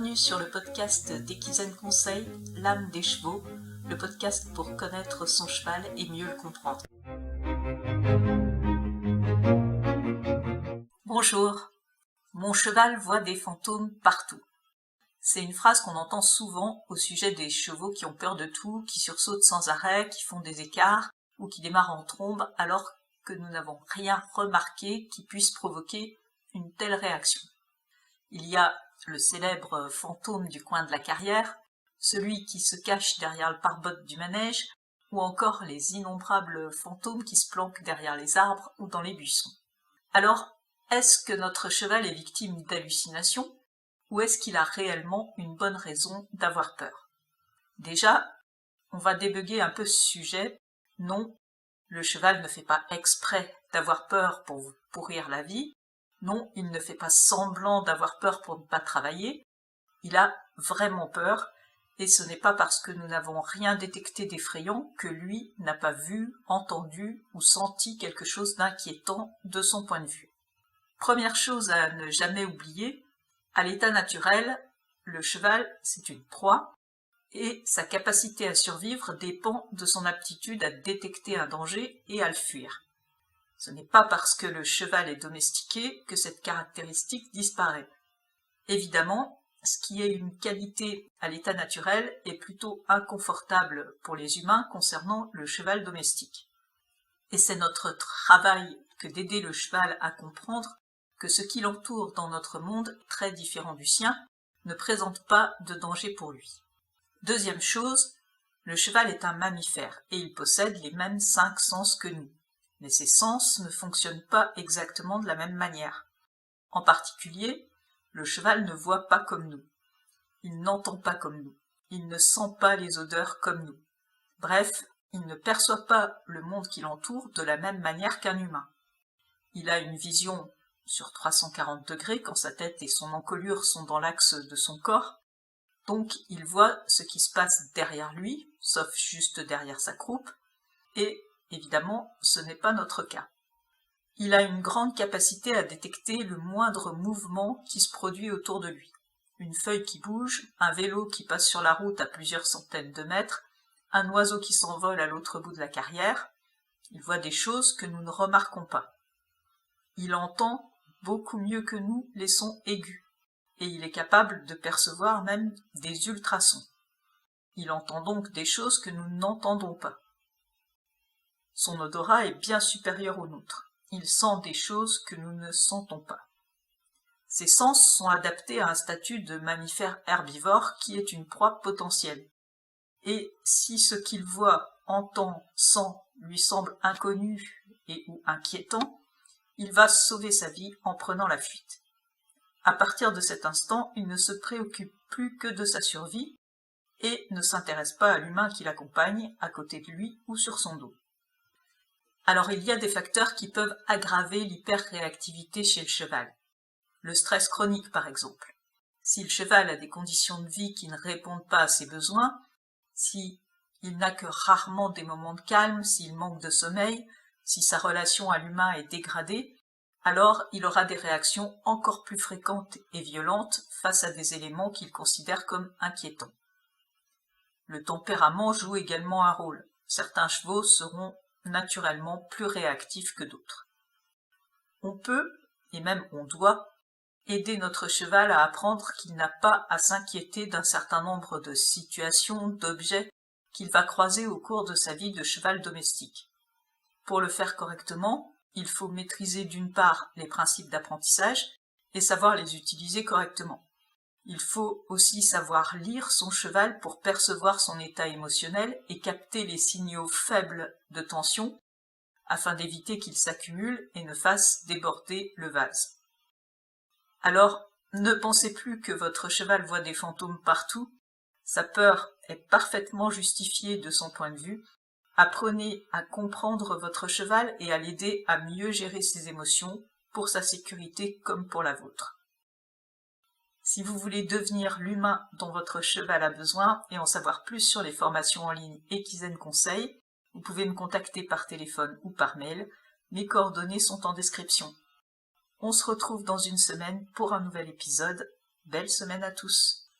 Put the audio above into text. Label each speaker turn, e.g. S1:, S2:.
S1: Bienvenue sur le podcast d'Equizen Conseil, l'âme des chevaux, le podcast pour connaître son cheval et mieux le comprendre. Bonjour, mon cheval voit des fantômes partout. C'est une phrase qu'on entend souvent au sujet des chevaux qui ont peur de tout, qui sursautent sans arrêt, qui font des écarts ou qui démarrent en trombe alors que nous n'avons rien remarqué qui puisse provoquer une telle réaction. Il y a le célèbre fantôme du coin de la carrière, celui qui se cache derrière le pare-bottes du manège, ou encore les innombrables fantômes qui se planquent derrière les arbres ou dans les buissons. Alors, est-ce que notre cheval est victime d'hallucinations, ou est-ce qu'il a réellement une bonne raison d'avoir peur? Déjà, on va débugger un peu ce sujet. Non, le cheval ne fait pas exprès d'avoir peur pour vous pourrir la vie. Non, il ne fait pas semblant d'avoir peur pour ne pas travailler. Il a vraiment peur, et ce n'est pas parce que nous n'avons rien détecté d'effrayant que lui n'a pas vu, entendu ou senti quelque chose d'inquiétant de son point de vue. Première chose à ne jamais oublier, à l'état naturel, le cheval, c'est une proie, et sa capacité à survivre dépend de son aptitude à détecter un danger et à le fuir. Ce n'est pas parce que le cheval est domestiqué que cette caractéristique disparaît. Évidemment, ce qui est une qualité à l'état naturel est plutôt inconfortable pour les humains concernant le cheval domestique. Et c'est notre travail que d'aider le cheval à comprendre que ce qui l'entoure dans notre monde, très différent du sien, ne présente pas de danger pour lui. Deuxième chose, le cheval est un mammifère et il possède les mêmes 5 sens que nous. Mais ces sens ne fonctionnent pas exactement de la même manière. En particulier, le cheval ne voit pas comme nous. Il n'entend pas comme nous. Il ne sent pas les odeurs comme nous. Bref, il ne perçoit pas le monde qui l'entoure de la même manière qu'un humain. Il a une vision sur 340 degrés quand sa tête et son encolure sont dans l'axe de son corps. Donc, il voit ce qui se passe derrière lui, sauf juste derrière sa croupe, et évidemment, ce n'est pas notre cas. Il a une grande capacité à détecter le moindre mouvement qui se produit autour de lui. Une feuille qui bouge, un vélo qui passe sur la route à plusieurs centaines de mètres, un oiseau qui s'envole à l'autre bout de la carrière. Il voit des choses que nous ne remarquons pas. Il entend beaucoup mieux que nous les sons aigus, et il est capable de percevoir même des ultrasons. Il entend donc des choses que nous n'entendons pas. Son odorat est bien supérieur au nôtre. Il sent des choses que nous ne sentons pas. Ses sens sont adaptés à un statut de mammifère herbivore qui est une proie potentielle. Et si ce qu'il voit, entend, sent lui semble inconnu et ou inquiétant, il va sauver sa vie en prenant la fuite. À partir de cet instant, il ne se préoccupe plus que de sa survie et ne s'intéresse pas à l'humain qui l'accompagne à côté de lui ou sur son dos. Alors il y a des facteurs qui peuvent aggraver l'hyperréactivité chez le cheval. Le stress chronique par exemple. Si le cheval a des conditions de vie qui ne répondent pas à ses besoins, s'il n'a que rarement des moments de calme, s'il manque de sommeil, si sa relation à l'humain est dégradée, alors il aura des réactions encore plus fréquentes et violentes face à des éléments qu'il considère comme inquiétants. Le tempérament joue également un rôle. Certains chevaux seront naturellement plus réactifs que d'autres. On peut, et même on doit, aider notre cheval à apprendre qu'il n'a pas à s'inquiéter d'un certain nombre de situations, d'objets qu'il va croiser au cours de sa vie de cheval domestique. Pour le faire correctement, il faut maîtriser d'une part les principes d'apprentissage et savoir les utiliser correctement. Il faut aussi savoir lire son cheval pour percevoir son état émotionnel et capter les signaux faibles de tension afin d'éviter qu'il s'accumule et ne fasse déborder le vase. Alors, ne pensez plus que votre cheval voit des fantômes partout. Sa peur est parfaitement justifiée de son point de vue. Apprenez à comprendre votre cheval et à l'aider à mieux gérer ses émotions pour sa sécurité comme pour la vôtre. Si vous voulez devenir l'humain dont votre cheval a besoin et en savoir plus sur les formations en ligne Equizen Conseil, vous pouvez me contacter par téléphone ou par mail. Mes coordonnées sont en description. On se retrouve dans une semaine pour un nouvel épisode. Belle semaine à tous!